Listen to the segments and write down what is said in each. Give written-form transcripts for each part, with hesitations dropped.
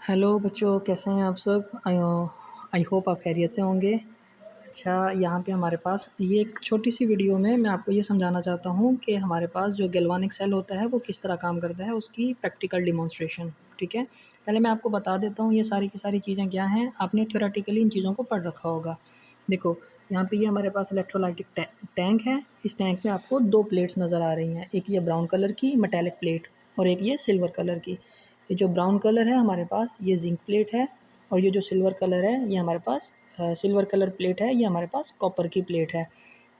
Hello बच्चों, कैसे हैं आप सब? आई होप आप खैरियत से होंगे। अच्छा, यहाँ पे हमारे पास ये एक छोटी सी वीडियो में मैं आपको ये समझाना चाहता हूँ कि हमारे पास जो गैल्वानिक सेल होता है वो किस तरह काम करता है, उसकी प्रैक्टिकल डिमॉन्स्ट्रेशन। ठीक है, पहले मैं आपको बता देता हूँ ये सारी की सारी चीज़ें क्या हैं। आपने थ्योरेटिकली इन चीज़ों को पढ़ रखा होगा। देखो, यहाँ पे ये हमारे पास इलेक्ट्रोलाइटिक टैंक है। इस टैंक में आपको दो प्लेट्स नज़र आ रही हैं, एक ये ब्राउन कलर की मेटेलिक प्लेट और एक ये सिल्वर कलर की। ये जो ब्राउन कलर है हमारे पास ये जिंक प्लेट है, और ये जो सिल्वर कलर है ये हमारे पास सिल्वर कलर प्लेट है, ये हमारे पास कॉपर की प्लेट है।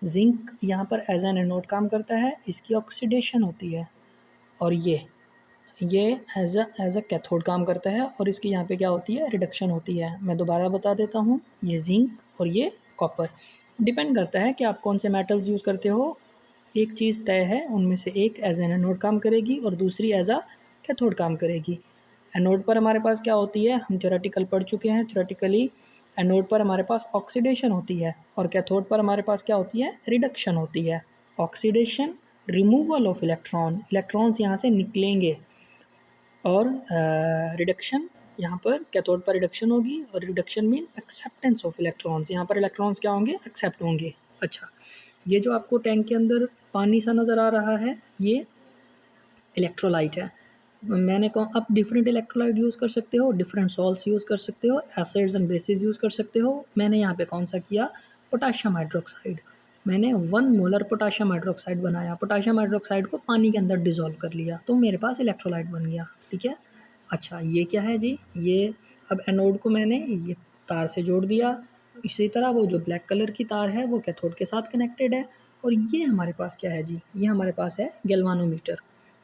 जिंक यहाँ पर एज एन एनोड काम करता है, इसकी ऑक्सीडेशन होती है। और ये एज अ कैथोड काम करता है, और इसकी यहाँ पे क्या होती है, रिडक्शन होती है। मैं दोबारा बता देता हूँ, ये जिंक और ये कॉपर। डिपेंड करता है कि आप कौन से मेटल्स यूज़ करते हो। एक चीज़ तय है, उनमें से एक एज एन एनोड काम करेगी और दूसरी एज अ कैथोड काम करेगी। एनोड पर हमारे पास क्या होती है, हम थ्योरेटिकल पढ़ चुके हैं। थ्योरेटिकली एनोड पर हमारे पास ऑक्सीडेशन होती है और कैथोड पर हमारे पास क्या होती है, रिडक्शन होती है। ऑक्सीडेशन, रिमूवल ऑफ इलेक्ट्रॉन्स यहाँ से निकलेंगे, और रिडक्शन, यहाँ पर कैथोड पर रिडक्शन होगी, और reduction mean acceptance of electrons. यहाँ पर इलेक्ट्रॉन्स क्या होंगे, एक्सेप्ट होंगे। अच्छा, ये जो आपको टैंक के अंदर पानी सा नज़र आ रहा है ये इलेक्ट्रोलाइट है। मैंने कहा आप डिफरेंट इलेक्ट्रोलाइट यूज़ कर सकते हो, डिफरेंट सॉल्ट्स यूज़ कर सकते हो, एसिड्स एंड बेसिस यूज़ कर सकते हो। मैंने यहाँ पे कौन सा किया, पोटाशियम हाइड्रोक्साइड। मैंने 1 मोलर पोटाशियम हाइड्रोक्साइड बनाया। पोटाशियम हाइड्रोक्साइड को पानी के अंदर डिज़ोल्व कर लिया, तो मेरे पास इलेक्ट्रोलाइट बन गया। ठीक है। अच्छा, ये क्या है जी, ये अब एनोड को मैंने ये तार से जोड़ दिया। इसी तरह वो जो ब्लैक कलर की तार है वो कैथोड के साथ कनेक्टेड है। और ये हमारे पास क्या है जी, ये हमारे पास है गैल्वानोमीटर।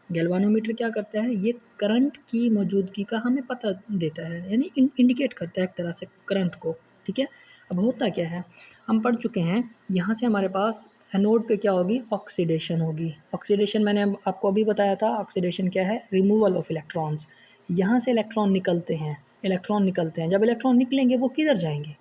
गैल्वानोमीटर क्या करता है, ये करंट की मौजूदगी का हमें पता देता है, यानी इंडिकेट करता है एक तरह से करंट को। ठीक है। अब होता क्या है, हम पढ़ चुके हैं, यहाँ से हमारे पास एनोड पे क्या होगी, ऑक्सीडेशन होगी। ऑक्सीडेशन मैंने आपको अभी बताया था, ऑक्सीडेशन क्या है, रिमूवल ऑफ इलेक्ट्रॉन्स। यहाँ से इलेक्ट्रॉन निकलते हैं, जब इलेक्ट्रॉन निकलेंगे वो किधर जाएंगे,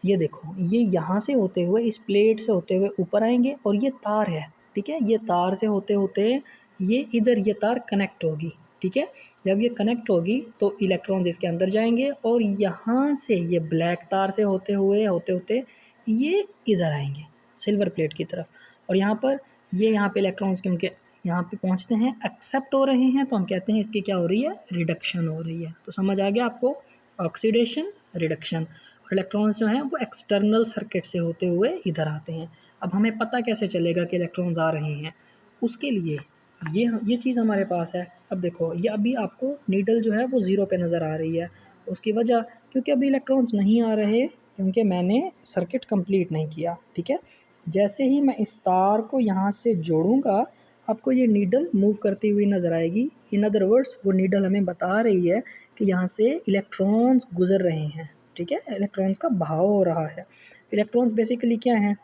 ये देखो, ये यहाँ से होते हुए, इस प्लेट से होते हुए ऊपर आएंगे, और ये तार है। ठीक है, ये तार से होते होते ये इधर ये तार कनेक्ट होगी। ठीक है, जब ये कनेक्ट होगी तो इलेक्ट्रॉन्स इसके अंदर जाएंगे, और यहाँ से ये ब्लैक तार से होते होते ये इधर आएंगे सिल्वर प्लेट की तरफ। और यहाँ पर ये यहाँ पे इलेक्ट्रॉन्स क्योंकि यहाँ पे पहुँचते हैं, एक्सेप्ट हो रहे हैं, तो हम कहते हैं इसकी क्या हो रही है, रिडक्शन हो रही है। तो समझ आ गया आपको, ऑक्सीडेशन, रिडक्शन। और इलेक्ट्रॉन्स जो हैं वो एक्सटर्नल सर्किट से होते हुए इधर आते हैं। अब हमें पता कैसे चलेगा कि इलेक्ट्रॉन्स आ रहे हैं, उसके लिए ये चीज़ हमारे पास है। अब देखो, ये अभी आपको नीडल जो है वो ज़ीरो पे नज़र आ रही है। उसकी वजह, क्योंकि अभी इलेक्ट्रॉन्स नहीं आ रहे, क्योंकि मैंने सर्किट कंप्लीट नहीं किया। ठीक है, जैसे ही मैं इस तार को यहाँ से जोड़ूंगा, आपको ये नीडल मूव करती हुई नज़र आएगी। इन अदर वर्ड्स, वो नीडल हमें बता रही है कि यहाँ से इलेक्ट्रॉन्स गुजर रहे हैं। ठीक है, इलेक्ट्रॉन्स का बहाव हो रहा है। इलेक्ट्रॉन्स बेसिकली क्या हैं,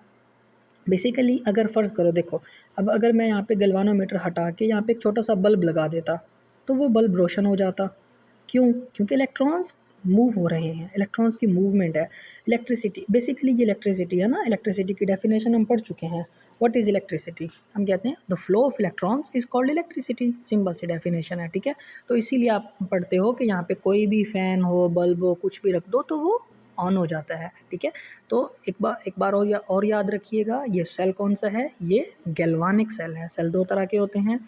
बेसिकली अगर फ़र्ज़ करो, देखो, अब अगर मैं यहाँ पे गैल्वानोमीटर हटा के यहाँ पे एक छोटा सा बल्ब लगा देता, तो वो बल्ब रोशन हो जाता। क्यों? क्योंकि इलेक्ट्रॉन्स मूव हो रहे हैं, इलेक्ट्रॉन्स की मूवमेंट है। इलेक्ट्रिसिटी, बेसिकली ये इलेक्ट्रिसिटी है ना, इलेक्ट्रिसिटी की डेफिनेशन हम पढ़ चुके हैं। व्हाट इज़ इलेक्ट्रिसिटी, हम कहते हैं the flow of electrons is called electricity. Simple सी डेफिनेशन है। ठीक है, तो इसीलिए आप पढ़ते हो कि यहाँ पे कोई भी फ़ैन हो, बल्ब हो, कुछ भी रख दो तो वो ऑन हो जाता है। ठीक है, तो एक बार और याद रखिएगा, ये सेल कौन सा है, ये गैल्वानिक सेल है। सेल दो तरह के होते हैं,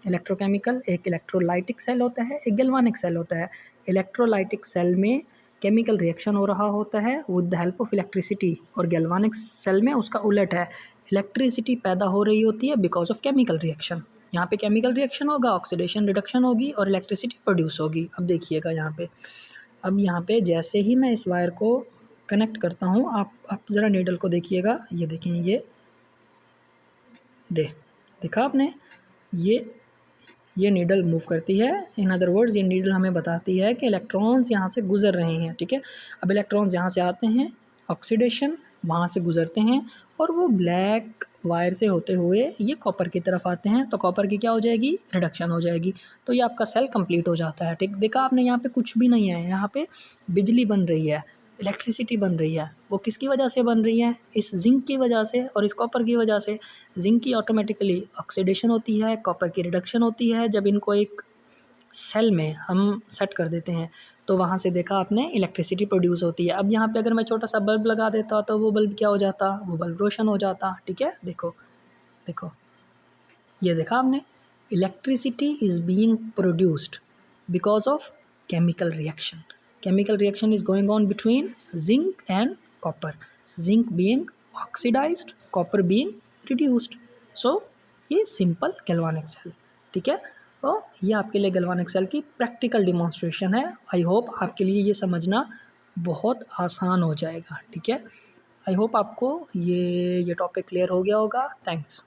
इलेक्ट्रोकेमिकल, एक इलेक्ट्रोलाइटिक सेल होता है, एक गैल्वानिक सेल होता है। इलेक्ट्रोलाइटिक सेल में केमिकल रिएक्शन हो रहा होता है with the help of electricity, और गैल्वानिक सेल में उसका उलट है, इलेक्ट्रिसिटी पैदा हो रही होती है बिकॉज ऑफ केमिकल रिएक्शन। यहाँ पे केमिकल रिएक्शन होगा, ऑक्सीडेशन रिडक्शन होगी, और इलेक्ट्रिसिटी प्रोड्यूस होगी। अब देखिएगा यहाँ पे, अब यहाँ पे जैसे ही मैं इस वायर को कनेक्ट करता हूँ, आप ज़रा नीडल को देखिएगा, ये देखें, देखा आपने, ये ये नीडल मूव करती है। इन अदर वर्ड्स, ये नीडल हमें बताती है कि इलेक्ट्रॉन्स यहाँ से गुजर रहे हैं। ठीक है, अब इलेक्ट्रॉन्स यहाँ से आते हैं, ऑक्सीडेशन, वहाँ से गुजरते हैं, और वो ब्लैक वायर से होते हुए ये कॉपर की तरफ आते हैं, तो कॉपर की क्या हो जाएगी, रिडक्शन हो जाएगी। तो ये आपका सेल कंप्लीट हो जाता है। ठीक, देखा आपने, यहाँ पे कुछ भी नहीं है, यहाँ पे बिजली बन रही है, इलेक्ट्रिसिटी बन रही है। वो किसकी वजह से बन रही है, इस जिंक की वजह से और इस कॉपर की वजह से। जिंक की ऑटोमेटिकली ऑक्सीडेशन होती है, कॉपर की रिडक्शन होती है। जब इनको एक सेल में हम सेट कर देते हैं, तो वहाँ से देखा आपने इलेक्ट्रिसिटी प्रोड्यूस होती है। अब यहाँ पे अगर मैं छोटा सा बल्ब लगा देता तो वो बल्ब क्या हो जाता, वो बल्ब रोशन हो जाता। ठीक है, देखो देखो, ये देखा आपने, electricity is being produced because of chemical reaction. Chemical reaction is going on between zinc and copper, zinc being oxidised, copper being reduced. So ये सिंपल गैल्वानिक सेल। ठीक है, तो ये आपके लिए गैल्वानिक सेल की प्रैक्टिकल डिमॉन्स्ट्रेशन है। I hope आपके लिए ये समझना बहुत आसान हो जाएगा। ठीक है, आई होप आपको ये टॉपिक क्लियर हो गया होगा। थैंक्स।